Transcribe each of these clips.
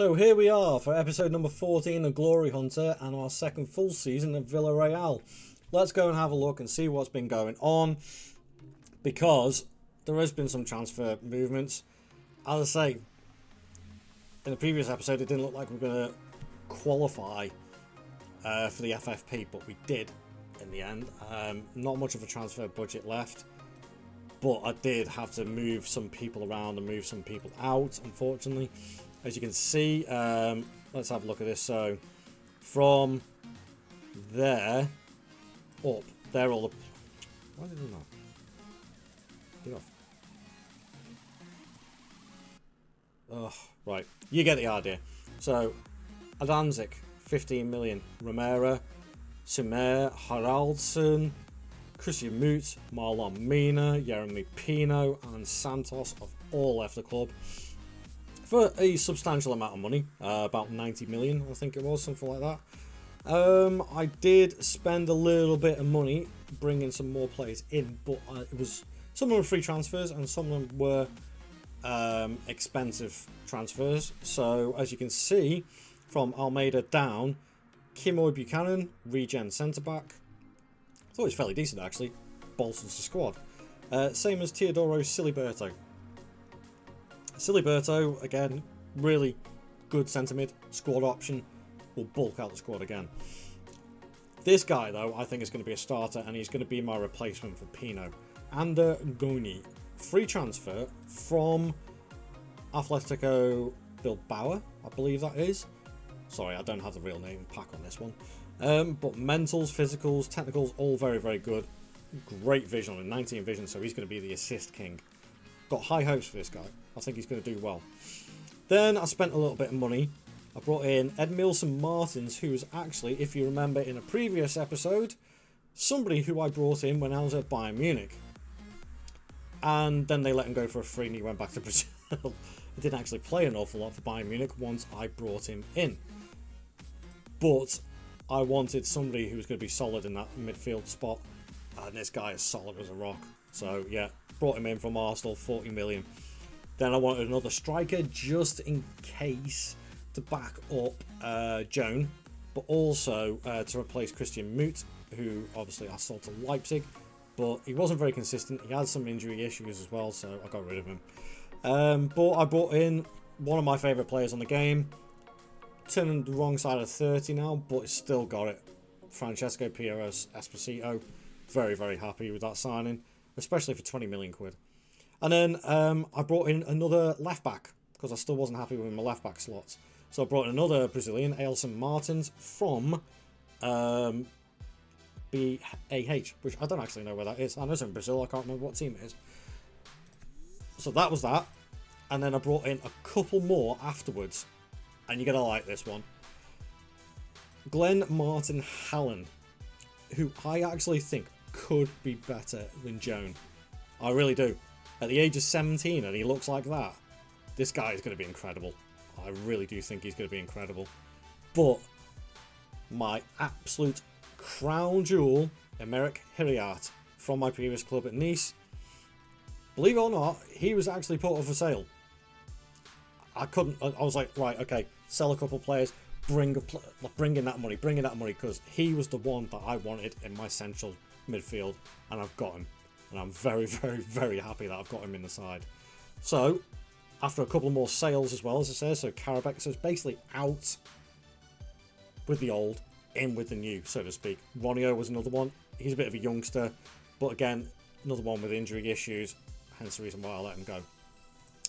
So here we are for episode number 14 of Glory Hunter and our second full season of Villarreal. Let's go and have a look and see what's been going on, because there has been some transfer movements. As I say, in the previous episode it didn't look like we were going to qualify for the FFP, but we did in the end. Not much of a transfer budget left, but I did have to move some people around and move some people out, unfortunately. As you can see, let's have a look at this. So from there up, they're all the... Why did they not? Get off. Oh, right. You get the idea. So Adanzik, 15 million. Romero, Sumer, Haraldsson, Christian Moot, Marlon Mina, Jeremy Pino, and Santos have all left the club for a substantial amount of money, about 90 million, I think it was, something like that. I did spend a little bit of money bringing some more players in, but it was some of them were free transfers and some of them were expensive transfers. So as you can see, from Almeida down, Kimoy Buchanan, regen centre back. I thought it was fairly decent actually, bolsters the squad. Same as Teodoro Siliberto. Siliberto, again, really good centre mid, squad option, will bulk out the squad again. This guy, though, I think is going to be a starter, and he's going to be my replacement for Pino. Ander Goni, free transfer from Atletico Bilbao, I believe that is. Sorry, I don't have the real name pack on this one. But mentals, physicals, technicals, all very, very good. Great vision, on 19 vision, so he's going to be the assist king. Got high hopes for this guy. I think he's going to do well. Then I spent a little bit of money. I brought in Edmilson Martins, who was actually, if you remember in a previous episode, somebody who I brought in when I was at Bayern Munich. And then they let him go for a free and he went back to Brazil. He didn't actually play an awful lot for Bayern Munich once I brought him in. But I wanted somebody who was going to be solid in that midfield spot. And this guy is solid as a rock. So yeah, brought him in from Arsenal, 40 million. Then I wanted another striker just in case to back up Joan, but also to replace Christian Moot, who obviously I sold to Leipzig, but he wasn't very consistent. He had some injury issues as well, so I got rid of him. But I brought in one of my favourite players on the game, turning the wrong side of 30 now, but it's still got it. Francesco Pieros Esposito, very, very happy with that signing, especially for 20 million quid. And then I brought in another left back because I still wasn't happy with my left back slots. So I brought in another Brazilian, Ailson Martins, from BAH, which I don't actually know where that is. I know it's in Brazil, I can't remember what team it is. So that was that. And then I brought in a couple more afterwards. And you're going to like this one. Glenn Martin Hallen, who I actually think could be better than Joan. I really do. At the age of 17 and he looks like that, this guy is going to be incredible. I really do think he's going to be incredible. But my absolute crown jewel, Emeric Hiriart, from my previous club at Nice, believe it or not, he was actually put up for sale. I was like, right, okay, sell a couple players, bring in that money, because he was the one that I wanted in my central midfield, and I've got him. And I'm very, very, very happy that I've got him in the side. So, after a couple more sales as well, as I say, so Karabek, so it's basically out with the old, in with the new, so to speak. Ronio was another one. He's a bit of a youngster, but again, another one with injury issues, hence the reason why I let him go.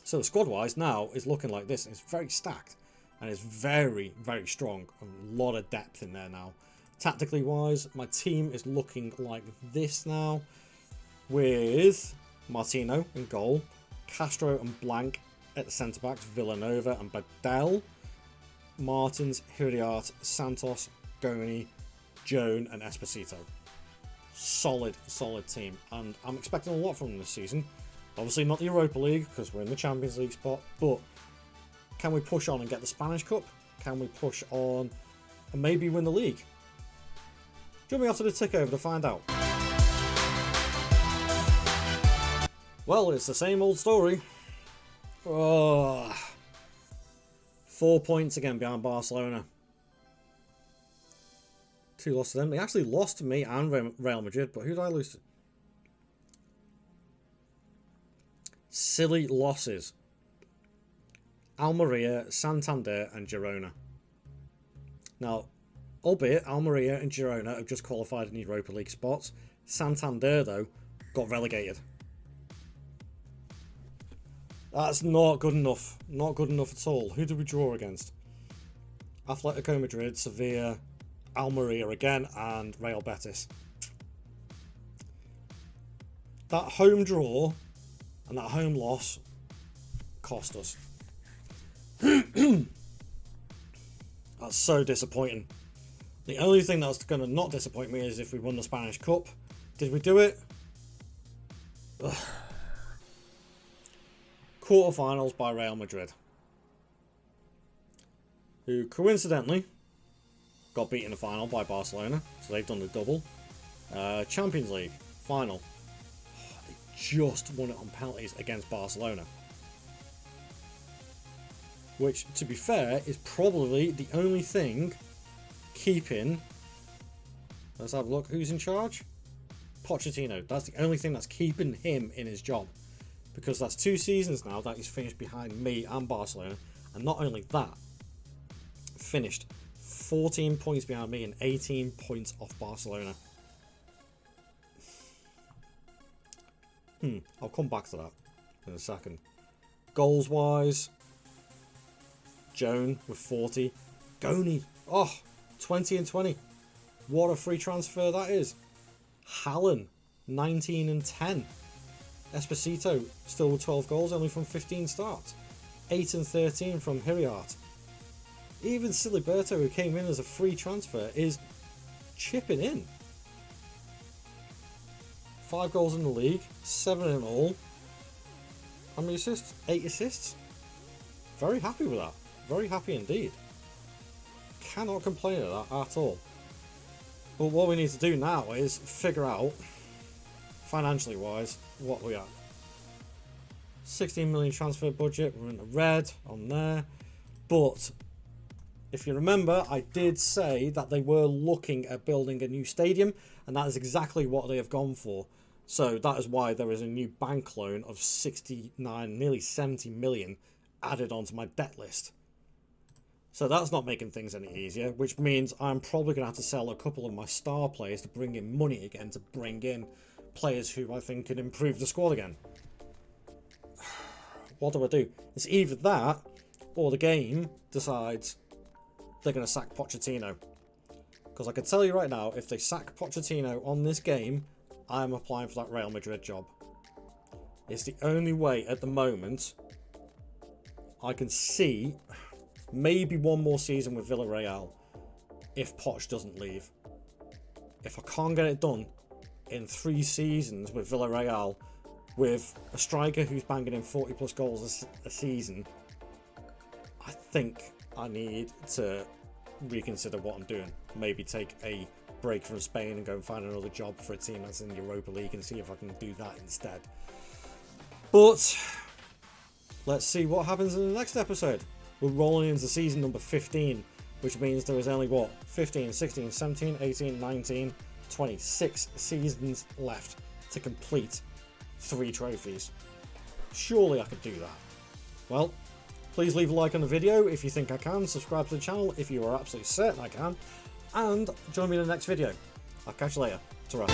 So the squad-wise now is looking like this. It's very stacked, and it's very, very strong. A lot of depth in there now. Tactically wise, my team is looking like this now, with Martino in goal, Castro and Blanc at the centre-backs, Villanova and Badel, Martins, Hiriart, Santos, Goni, Joan and Esposito. Solid, solid team, and I'm expecting a lot from them this season. Obviously not the Europa League, because we're in the Champions League spot, but can we push on and get the Spanish Cup? Can we push on and maybe win the league? Join me after the tick over to find out. Well, it's the same old story. Oh, 4 points again behind Barcelona. 2 losses to them. They actually lost to me and Real Madrid, but who did I lose to? Silly losses. Almeria, Santander and Girona. Now, albeit Almeria and Girona have just qualified in Europa League spots, Santander, though, got relegated. That's not good enough. Not good enough at all. Who did we draw against? Atletico Madrid, Sevilla, Almeria again, and Real Betis. That home draw and that home loss cost us. That's so disappointing. The only thing that's going to not disappoint me is if we won the Spanish Cup. Did we do it? Ugh. Quarterfinals by Real Madrid, who coincidentally got beaten in the final by Barcelona, so they've done the double. Champions League final. They just won it on penalties against Barcelona, which, to be fair, is probably the only thing keeping... Let's have a look. Who's in charge? Pochettino. That's the only thing that's keeping him in his job. Because that's 2 seasons now that he's finished behind me and Barcelona. And not only that, finished 14 points behind me and 18 points off Barcelona. I'll come back to that in a second. Goals wise, Joan with 40. Goni, 20 and 20. What a free transfer that is. Hallen, 19 and 10. Esposito, still with 12 goals, only from 15 starts. 8 and 13 from Hiriart. Even Siliberto, who came in as a free transfer, is chipping in. 5 goals in the league, 7 in all. How many assists? 8 assists. Very happy with that. Very happy indeed. Cannot complain of that at all. But what we need to do now is figure out, financially wise, what we are. 16 million transfer budget, we're in the red on there. But if you remember, I did say that they were looking at building a new stadium, and that is exactly what they have gone for. So that is why there is a new bank loan of 69, nearly 70 million added onto my debt list. So that's not making things any easier, which means I'm probably going to have to sell a couple of my star players to bring in money again, to bring in players who I think can improve the squad again. What do I do? It's either that, or the game decides they're going to sack Pochettino. Because I can tell you right now, if they sack Pochettino on this game, I'm applying for that Real Madrid job. It's the only way at the moment I can see maybe one more season with Villarreal if Poch doesn't leave. If I can't get it done in 3 seasons with Villarreal, with a striker who's banging in 40 plus goals a season, I think I need to reconsider what I'm doing. Maybe take a break from Spain and go and find another job for a team that's in the Europa League and see if I can do that instead. But let's see what happens in the next episode. We're rolling into season number 15, which means there is only, 15, 16, 17, 18, 19, 26 seasons left to complete 3 trophies. Surely I could do that. Well, please leave a like on the video if you think I can, subscribe to the channel if you are absolutely certain I can, and join me in the next video. I'll catch you later. Ta-ra.